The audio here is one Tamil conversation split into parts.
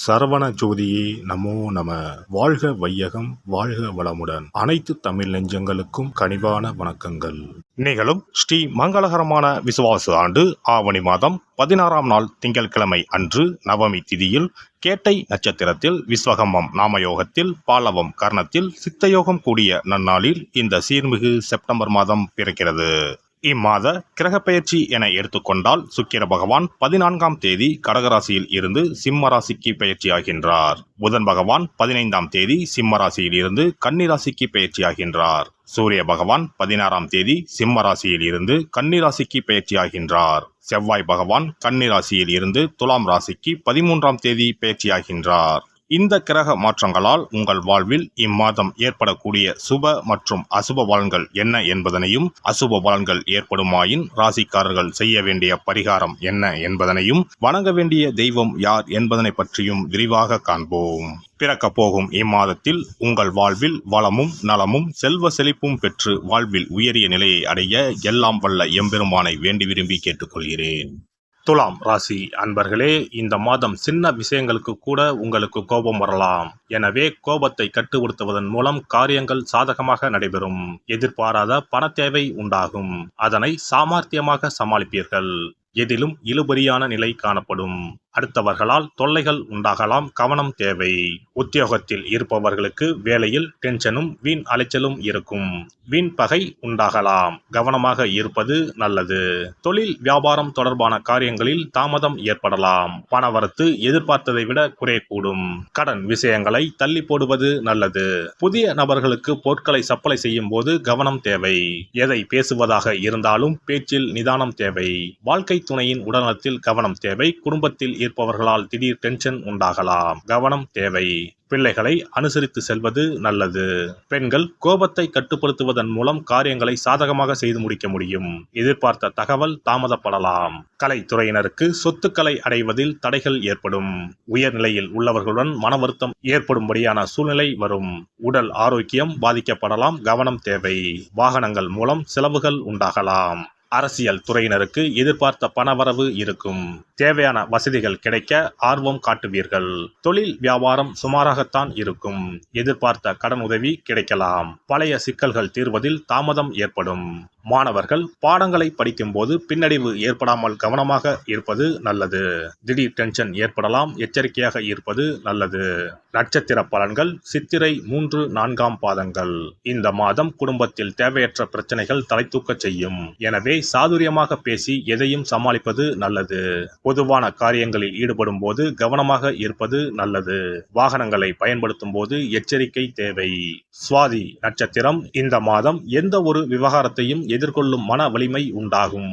சரவண ஜோதியே நமோ நம. வாழ்க வையகம், வாழ்க வளமுடன். அனைத்து தமிழ் நெஞ்சங்களுக்கும் கனிவான வணக்கங்கள். நிகழும் ஸ்ரீ மங்களகரமான விசுவாச ஆண்டு ஆவணி மாதம் 16ஆம் நாள் திங்கட்கிழமை அன்று நவமி திதியில் கேட்டை நட்சத்திரத்தில் விஸ்வகம்பம் நாமயோகத்தில் பாலவம் கர்ணத்தில் சித்தயோகம் கூடிய நன்னாளில் இந்த சீர்மிகு செப்டம்பர் மாதம் பிறக்கிறது. இம்மாத கிரகப்பெயர்ச்சி என எடுத்துக்கொண்டால் சுக்கிர பகவான் 14ஆம் தேதி கடகராசியில் இருந்து சிம்ம ராசிக்கு பயிற்சியாகின்றார். புதன் பகவான் 15ஆம் தேதி சிம்ம ராசியில் இருந்து கன்னிராசிக்கு பயிற்சியாகின்றார். சூரிய பகவான் 16ஆம் தேதி சிம்ம ராசியில் இருந்து கன்னிராசிக்கு பயிற்சியாகின்றார். செவ்வாய் பகவான் கன்னிராசியில் இருந்து துலாம் ராசிக்கு 13ஆம் தேதி பயிற்சியாகின்றார். இந்த கிரக மாற்றங்களால் உங்கள் வாழ்வில் இம்மாதம் ஏற்படக்கூடிய சுப மற்றும் அசுப பலன்கள் என்ன என்பதனையும், அசுப பலன்கள் ஏற்படுமாயின் ராசிக்காரர்கள் செய்ய வேண்டிய பரிகாரம் என்ன என்பதனையும், வணங்க வேண்டிய தெய்வம் யார் என்பதனை பற்றியும் விரிவாக காண்போம். பிறக்கப் போகும் இம்மாதத்தில் உங்கள் வாழ்வில் வளமும் நலமும் செல்வ செழிப்பும் பெற்று வாழ்வில் உயரிய நிலையை அடைய எல்லாம் வல்ல எம்பெருமானை வேண்டி விரும்பி கேட்டுக்கொள்கிறேன். துலாம் ராசி அன்பர்களே, இந்த மாதம் சின்ன விஷயங்களுக்கு கூட உங்களுக்கு கோபம் வரலாம். எனவே கோபத்தை கட்டுப்படுத்துவதன் மூலம் காரியங்கள் சாதகமாக நடைபெறும். எதிர்பாராத பண தேவை உண்டாகும். அதனை சாமர்த்தியமாக சமாளிப்பீர்கள். எதிலும் இழுபறியான நிலை காணப்படும். அடுத்தவர்களால் தொல்லைகள் உண்டாகலாம், கவனம் தேவை. உத்தியோகத்தில் இருப்பவர்களுக்கு வேலையில் டென்ஷனும் வீண் அலைச்சலும் இருக்கும். வீண் பகை உண்டாகலாம், கவனமாக இருப்பது நல்லது. தொழில் வியாபாரம் தொடர்பான காரியங்களில் தாமதம் ஏற்படலாம். பணவரத்து எதிர்பார்த்ததை விட குறையக்கூடும். கடன் விஷயங்களை தள்ளி போடுவது நல்லது. புதிய நபர்களுக்கு பொருட்களை சப்ளை செய்யும் போது கவனம் தேவை. எதை பேசுவதாக இருந்தாலும் பேச்சில் நிதானம் தேவை. வாழ்க்கை துணையின் உடல்நலத்தில் கவனம் தேவை. குடும்பத்தில் இருப்பவர்களால் திடீர் டென்ஷன் உண்டாகலாம், கவனம் தேவை. பிள்ளைகளை அனுசரித்து செல்வது நல்லது. பெண்கள் கோபத்தை கட்டுப்படுத்துவதன் மூலம் காரியங்களை சாதகமாக செய்து முடிக்க முடியும். எதிர்பார்த்த தகவல் தாமதப்படலாம். கலைத்துறையினருக்கு சொத்துக்களை அடைவதில் தடைகள் ஏற்படும். உயர்நிலையில் உள்ளவர்களுடன் மன வருத்தம் ஏற்படும்படியான சூழ்நிலை வரும். உடல் ஆரோக்கியம் பாதிக்கப்படலாம், கவனம் தேவை. வாகனங்கள் மூலம் செலவுகள் உண்டாகலாம். அரசியல் துறையினருக்கு எதிர்பார்த்த பணவரவு இருக்கும். தேவையான வசதிகள் கிடைக்க ஆர்வம் காட்டுவீர்கள். தொழில் வியாபாரம் சுமாராகத்தான் இருக்கும். எதிர்பார்த்த கடன் உதவி கிடைக்கலாம். பழைய சிக்கல்கள் தீர்வதில் தாமதம் ஏற்படும். மாணவர்கள் பாடங்களை படிக்கும் போது பின்னடைவு ஏற்படாமல் கவனமாக இருப்பது நல்லது. திடீர் டென்ஷன் ஏற்படலாம், எச்சரிக்கையாக இருப்பது நல்லது. நட்சத்திர பலன்கள் சித்திரை 3, 4ஆம் பாதங்கள். இந்த மாதம் குடும்பத்தில் தேவையற்ற பிரச்சனைகள் தலைத்தூக்க செய்யும். எனவே சாதுரியமாக பேசி எதையும் சமாளிப்பது நல்லது. பொதுவான காரியங்களில் ஈடுபடும் போது கவனமாக இருப்பது நல்லது. வாகனங்களை பயன்படுத்தும் போது எச்சரிக்கை தேவை. சுவாதி நட்சத்திரம். இந்த மாதம் எந்த ஒரு விவகாரத்தையும் எதிர்கொள்ளும் மன வலிமை உண்டாகும்.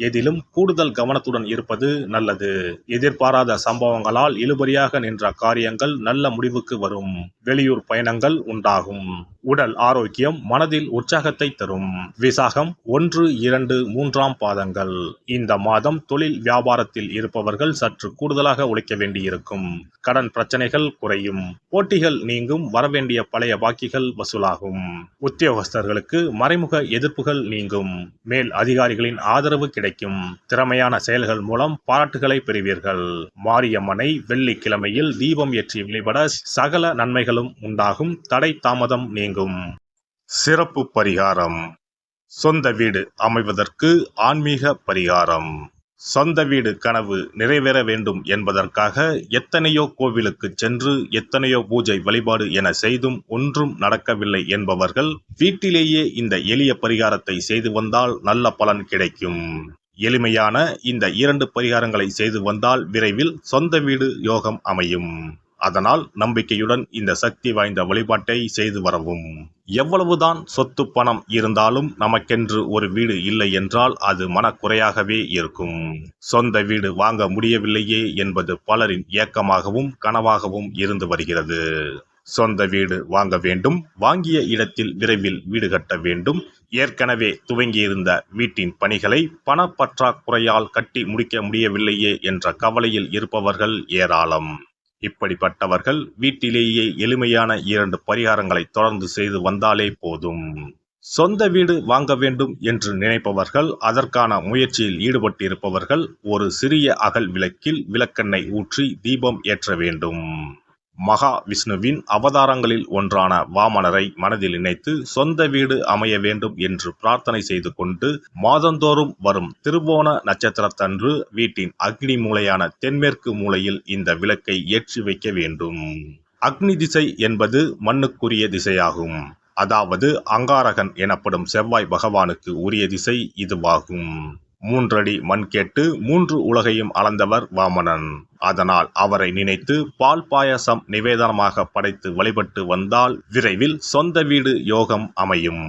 எதிலும் கூடுதல் கவனத்துடன் இருப்பது நல்லது. எதிர்பாராத சம்பவங்களால் இழுபறியாக நின்ற காரியங்கள் நல்ல முடிவுக்கு வரும். வெளியூர் பயணங்கள் உண்டாகும். உடல் ஆரோக்கியம் மனதில் உற்சாகத்தை தரும். விசாகம் 1, 2, 3ஆம் பாதங்கள். இந்த மாதம் தொழில் வியாபாரத்தில் இருப்பவர்கள் சற்று கூடுதலாக உழைக்க வேண்டியிருக்கும். கடன் பிரச்சனைகள் குறையும். போட்டிகள் நீங்கும். வரவேண்டிய பழைய பாக்கிகள் வசூலாகும். உத்தியோகஸ்தர்களுக்கு மறைமுக எதிர்ப்புகள் நீங்கும். மேல் அதிகாரிகளின் ஆதரவு கிடைக்கும். திறமையான செயல்கள் மூலம் பாராட்டுகளை பெறுவீர்கள். மாரியம்மனை வெள்ளிக்கிழமையில் தீபம் ஏற்றி வழிபட சகல நன்மைகளும் உண்டாகும். தடை தாமதம் நீங்கும். சிறப்பு பரிகாரம். சொந்த வீடு அமைவதற்கு ஆன்மீக பரிகாரம். சொந்த வீடு கனவு நிறைவேற வேண்டும் என்பதற்காக எத்தனையோ கோவிலுக்கு சென்று எத்தனையோ பூஜை வழிபாடு என செய்தும் ஒன்றும் நடக்கவில்லை என்பவர்கள் வீட்டிலேயே இந்த எளிய பரிகாரத்தை செய்து வந்தால் நல்ல பலன் கிடைக்கும். எளிமையான இந்த 2 பரிகாரங்களை செய்து வந்தால் விரைவில் சொந்த வீடு யோகம் அமையும். அதனால் நம்பிக்கையுடன் இந்த சக்தி வாய்ந்த வழிபாட்டை செய்து வரவும். எவ்வளவுதான் சொத்து பணம் இருந்தாலும் நமக்கென்று ஒரு வீடு இல்லை என்றால் அது மனக்குறையாகவே இருக்கும். சொந்த வீடு வாங்க முடியவில்லையே என்பது பலரின் ஏக்கமாகவும் கனவாகவும் இருந்து வருகிறது. சொந்த வீடு வாங்க வேண்டும். வாங்கிய இடத்தில் விரைவில் வீடு கட்ட வேண்டும். ஏற்கனவே துவங்கியிருந்த வீட்டின் பணிகளை பணப்பற்றாக்குறையால் கட்டி முடிக்க முடியவில்லையே என்ற கவலையில் இருப்பவர்கள் ஏராளம். இப்படிப்பட்டவர்கள் வீட்டிலேயே எளிமையான 2 பரிகாரங்களை தொடர்ந்து செய்து வந்தாலே போதும். சொந்த வீடு வாங்க வேண்டும் என்று நினைப்பவர்கள், அதற்கான முயற்சியில் ஈடுபட்டிருப்பவர்கள் ஒரு சிறிய அகல் விளக்கில் விளக்கெண்ணெய் ஊற்றி தீபம் ஏற்ற வேண்டும். மகா விஷ்ணுவின் அவதாரங்களில் ஒன்றான வாமனரை மனதில் நினைத்து சொந்த வீடு அமைய வேண்டும் என்று பிரார்த்தனை செய்து கொண்டு மாதந்தோறும் வரும் திருவோண நட்சத்திரத்தன்று வீட்டின் அக்னி மூலையான தென்மேற்கு மூலையில் இந்த விளக்கை ஏற்றி வைக்க வேண்டும். அக்னி திசை என்பது மண்ணுக்குரிய திசையாகும். அதாவது அங்காரகன் எனப்படும் செவ்வாய் பகவானுக்கு உரிய திசை இதுவாகும். 3 அடி மண் கேட்டு 3 உலகையும் அளந்தவர் வாமனன். அதனால் அவரை நினைத்து பால் பாயசம் நிவேதனமாக படைத்து வழிபட்டு வந்தால் விரைவில் சொந்த வீடு யோகம் அமையும்.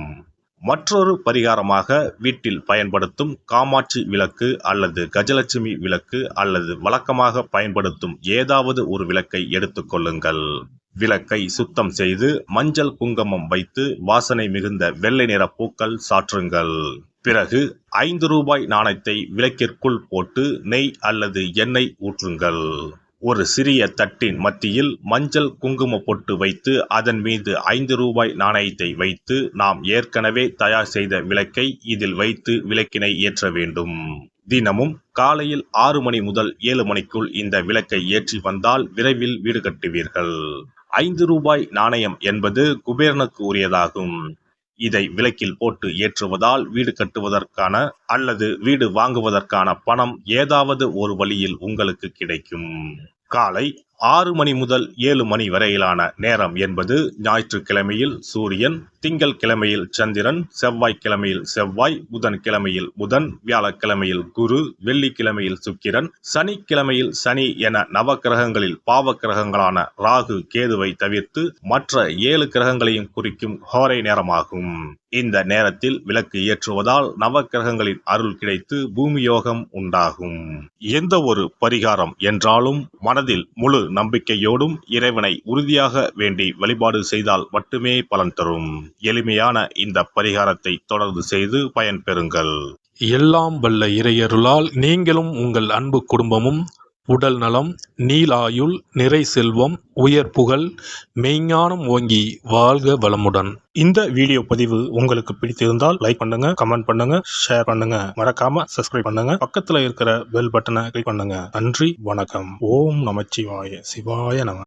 மற்றொரு பரிகாரமாக வீட்டில் பயன்படுத்தும் காமாட்சி விளக்கு அல்லது கஜலட்சுமி விளக்கு அல்லது வழக்கமாக பயன்படுத்தும் ஏதாவது ஒரு விளக்கை எடுத்துக்கொள்ளுங்கள். விளக்கை சுத்தம் செய்து மஞ்சள் குங்குமம் வைத்து வாசனை மிகுந்த வெள்ளை நிற பூக்கள் சாற்றுங்கள். பிறகு 5 ரூபாய் நாணயத்தை விளக்கிற்குள் போட்டு நெய் அல்லது எண்ணெய் ஊற்றுங்கள். ஒரு சிறிய தட்டின் மத்தியில் மஞ்சள் குங்கும பொட்டு வைத்து அதன் மீது 5 ரூபாய் நாணயத்தை வைத்து நாம் ஏற்கனவே தயார் செய்த விளக்கை இதில் வைத்து விளக்கினை ஏற்ற வேண்டும். தினமும் காலையில் 6 மணி முதல் 7 மணிக்குள் இந்த விளக்கை ஏற்றி வந்தால் விரைவில் வீடு கட்டுவீர்கள். 5 ரூபாய் நாணயம் என்பது குபேரனுக்கு உரியதாகும். இதை விளக்கில் போட்டு ஏற்றுவதால் வீடு கட்டுவதற்கான அல்லது வீடு வாங்குவதற்கான பணம் ஏதாவது ஒரு வழியில் உங்களுக்கு கிடைக்கும். காலை 6 மணி முதல் 7 மணி வரையிலான நேரம் என்பது ஞாயிற்றுக்கிழமையில் சூரியன், திங்கள் கிழமையில் சந்திரன், செவ்வாய்க்கிழமையில் செவ்வாய், புதன் கிழமையில் புதன், வியாழக்கிழமையில் குரு, வெள்ளிக்கிழமையில் சுக்கிரன், சனிக்கிழமையில் சனி என நவ கிரகங்களில் பாவ கிரகங்களான ராகு கேதுவை தவிர்த்து மற்ற 7 கிரகங்களையும் குறிக்கும் ஹோரை நேரமாகும். இந்த நேரத்தில் விளக்கு ஏற்றுவதால் நவ கிரகங்களின் அருள் கிடைத்து பூமி யோகம் உண்டாகும். எந்த ஒரு பரிகாரம் என்றாலும் மனதில் முழு நம்பிக்கையோடும் இறைவனை உறுதியாக வேண்டி வழிபாடு செய்தால் மட்டுமே பலன் தரும். எளிமையான இந்த பரிகாரத்தை தொடர்ந்து செய்து பயன்பெறுங்கள். எல்லாம் வல்ல இறையருளால் நீங்களும் உங்கள் அன்பு குடும்பமும் உடல் நலம், நீலாயுள், நிறை செல்வம், உயர் புகழ், மெய்ஞானம் ஓங்கி வாழ்க வளமுடன். இந்த வீடியோ பதிவு உங்களுக்கு பிடித்திருந்தால் லைக் பண்ணுங்க, கமெண்ட் பண்ணுங்க, ஷேர் பண்ணுங்க, மறக்காம சப்ஸ்கிரைப் பண்ணுங்க, பக்கத்துல இருக்கிற பெல் பட்டனை கிளிக் பண்ணுங்க. நன்றி, வணக்கம். ஓம் நமச்சிவாய. சிவாய நம.